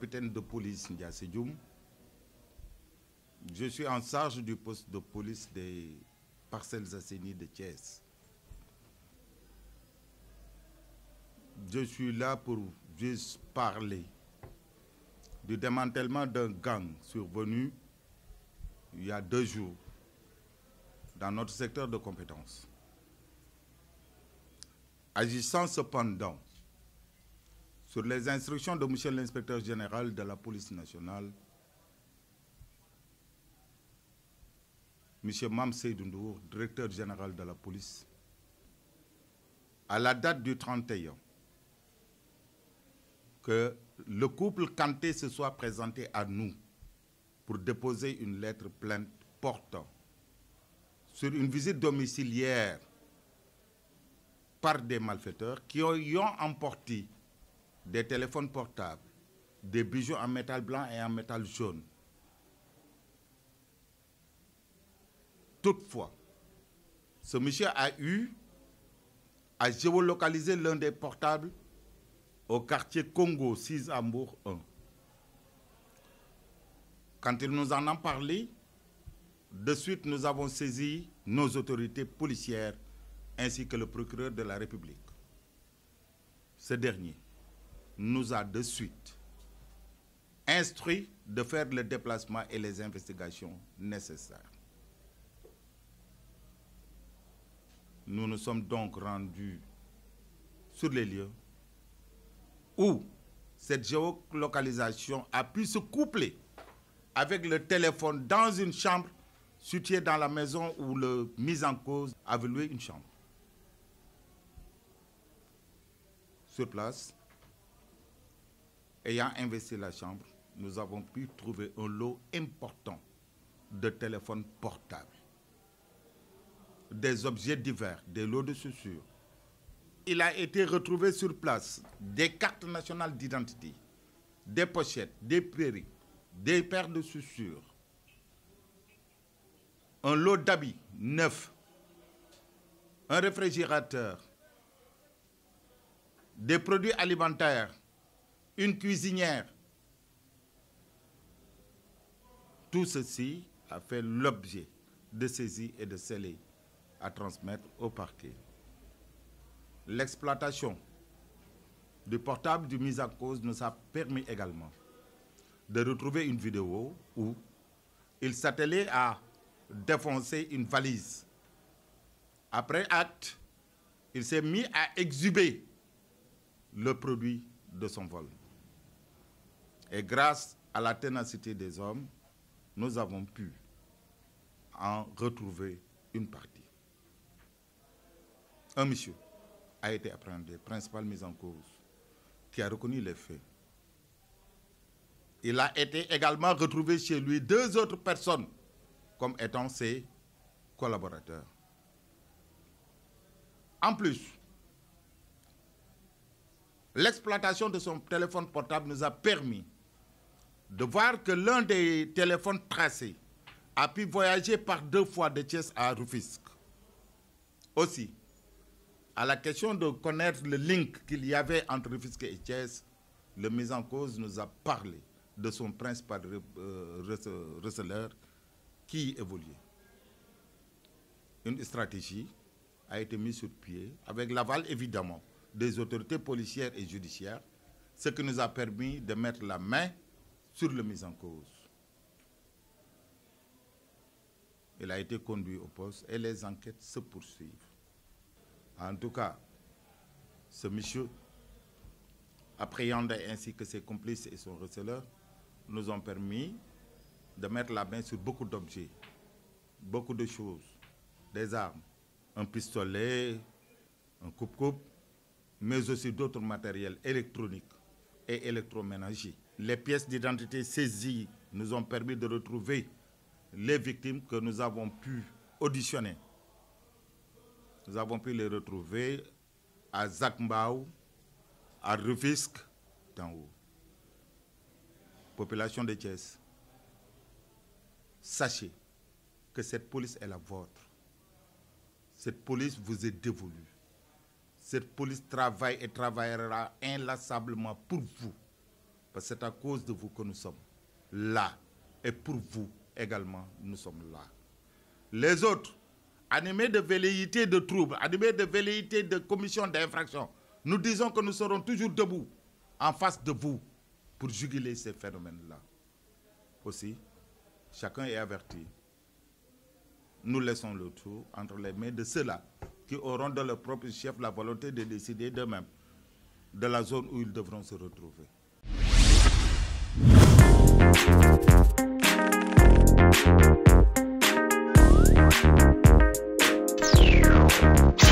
capitaine de police Ndiasse Dioum. Je suis en charge du poste de police des Parcelles Assainies de Thiès. Je suis là pour juste parler du démantèlement d'un gang survenu il y a 2 jours dans notre secteur de compétences. Agissant cependant sur les instructions de M. l'inspecteur général de la police nationale, M. Mame Seydou Ndour, directeur général de la police, à la date du 31, que le couple Kanté se soit présenté à nous pour déposer une lettre plainte portant sur une visite domiciliaire par des malfaiteurs qui y ont emporté des téléphones portables, des bijoux en métal blanc et en métal jaune. Toutefois, ce monsieur a eu à géolocaliser l'un des portables au quartier Congo 6 Hambourg 1. Quand il nous en a parlé, de suite nous avons saisi nos autorités policières ainsi que le procureur de la République. Ce dernier nous a de suite instruit de faire le déplacement et les investigations nécessaires. Nous nous sommes donc rendus sur les lieux où cette géolocalisation a pu se coupler avec le téléphone dans une chambre située dans la maison où le mis en cause avait loué une chambre. Sur place, ayant investi la chambre, nous avons pu trouver un lot important de téléphones portables, des objets divers, des lots de chaussures. Il a été retrouvé sur place des cartes nationales d'identité, des pochettes, des perruques, des paires de chaussures, un lot d'habits neufs, un réfrigérateur, des produits alimentaires, une cuisinière. Tout ceci a fait l'objet de saisies et de scellés à transmettre au parquet. L'exploitation du portable du mis en cause nous a permis également de retrouver une vidéo où il s'attelait à défoncer une valise. Après acte, il s'est mis à exhuber le produit de son vol. Et grâce à la ténacité des hommes, nous avons pu en retrouver une partie. Un monsieur a été appréhendé, principal mis en cause, qui a reconnu les faits. Il a été également retrouvé chez lui 2 autres personnes comme étant ses collaborateurs. En plus, l'exploitation de son téléphone portable nous a permis de voir que l'un des téléphones tracés a pu voyager par 2 fois de Thiès à Rufisque. Aussi, à la question de connaître le link qu'il y avait entre Rufisque et Thiès, le mis en cause nous a parlé de son principal receleur qui évoluait. Une stratégie a été mise sur pied avec l'aval évidemment des autorités policières et judiciaires, ce qui nous a permis de mettre la main sur le mis en cause. Il a été conduit au poste et les enquêtes se poursuivent. En tout cas, ce monsieur, appréhendé ainsi que ses complices et son receleur, nous ont permis de mettre la main sur beaucoup d'objets, beaucoup de choses, des armes, un pistolet, un coupe-coupe, mais aussi d'autres matériels électroniques et électroménagers. Les pièces d'identité saisies nous ont permis de retrouver les victimes que nous avons pu auditionner. Nous avons pu les retrouver à Zakmbao, à Rufisque, en haut. Population de Thiès, sachez que cette police est la vôtre. Cette police vous est dévolue. Cette police travaille et travaillera inlassablement pour vous. Parce que c'est à cause de vous que nous sommes là. Et pour vous également, nous sommes là. Les autres, animés de velléités de troubles, animés de velléités de commission d'infraction, nous disons que nous serons toujours debout en face de vous pour juguler ces phénomènes-là. Aussi, chacun est averti. Nous laissons le tout entre les mains de ceux-là qui auront de leur propre chef la volonté de décider d'eux-mêmes de la zone où ils devront se retrouver. Yeah.